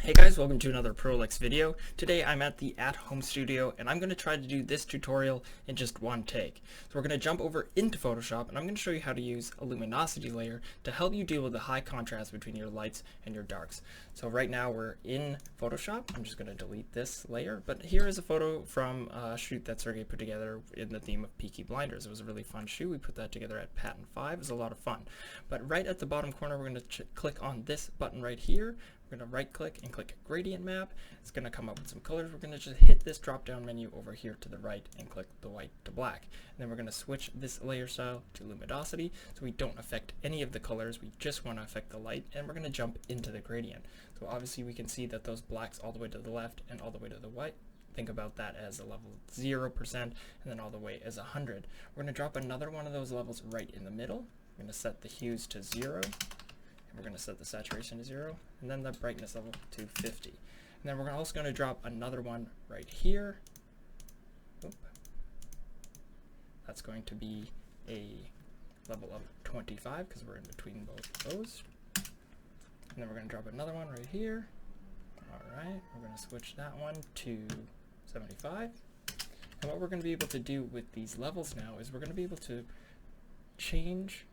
Hey guys, welcome to another ProLux video. Today I'm at the at-home studio and I'm going to try to do this tutorial in just one take. So we're going to jump over into Photoshop and I'm going to show you how to use a luminosity layer to help you deal with the high contrast between your lights and your darks. So right now we're in Photoshop. I'm just going to delete this layer, but here is a photo from a shoot that Sergey put together in the theme of Peaky Blinders. It was a really fun shoot. We put that together at Patent 5. It was a lot of fun. But right at the bottom corner we're going to click on this button right here. We're going to right click and click gradient map. It's going to come up with some colors. We're going to just hit this drop down menu over here to the right and click the white to black. And then we're going to switch this layer style to luminosity so we don't affect any of the colors. We just want to affect the light, and we're going to jump into the gradient. So obviously we can see that those blacks all the way to the left and all the way to the white. Think about that as a level 0% and then all the way as 100. We're going to drop another one of those levels right in the middle. We're going to set the hues to 0. We're going to set the saturation to 0, and then the brightness level to 50. And then we're also going to drop another one right here. Oop. That's going to be a level of 25 because we're in between both of those. And then we're going to drop another one right here. Alright, we're going to switch that one to 75. And what we're going to be able to do with these levels now is we're going to be able to change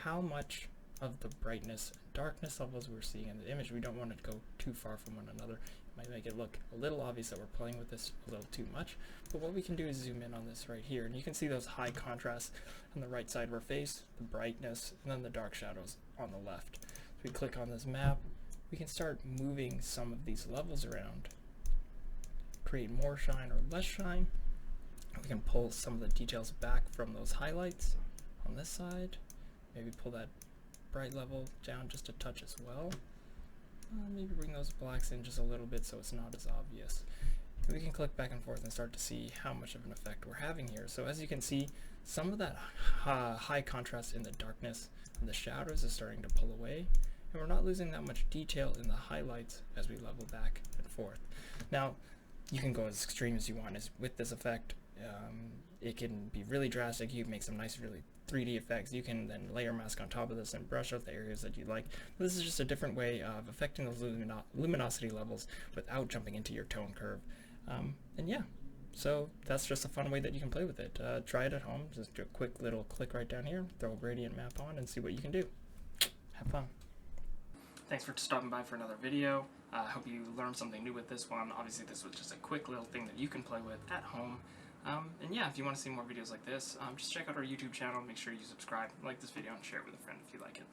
how much of the brightness and darkness levels we're seeing in the image. We don't want it to go too far from one another. It might make it look a little obvious that we're playing with this a little too much, but what we can do is zoom in on this right here, and you can see those high contrasts on the right side of our face, the brightness, and then the dark shadows on the left. If we click on this map, we can start moving some of these levels around, create more shine or less shine. We can pull some of the details back from those highlights on this side, maybe pull that bright level down just a touch as well. Maybe bring those blacks in just a little bit so it's not as obvious. And we can click back and forth and start to see how much of an effect we're having here. So as you can see, some of that high contrast in the darkness and the shadows is starting to pull away, and we're not losing that much detail in the highlights as we level back and forth. Now, you can go as extreme as you want with this effect. It can be really drastic. You can make some nice, really 3D effects. You can then layer mask on top of this and brush out the areas that you like. But this is just a different way of affecting those luminosity levels without jumping into your tone curve. And yeah, so that's just a fun way that you can play with it. Try it at home. Just do a quick little click right down here, throw a gradient map on, and see what you can do. Have fun. Thanks for stopping by for another video. I hope you learned something new with this one. Obviously, this was just a quick little thing that you can play with at home. And yeah, if you want to see more videos like this, just check out our YouTube channel. Make sure you subscribe, like this video, and share it with a friend if you like it.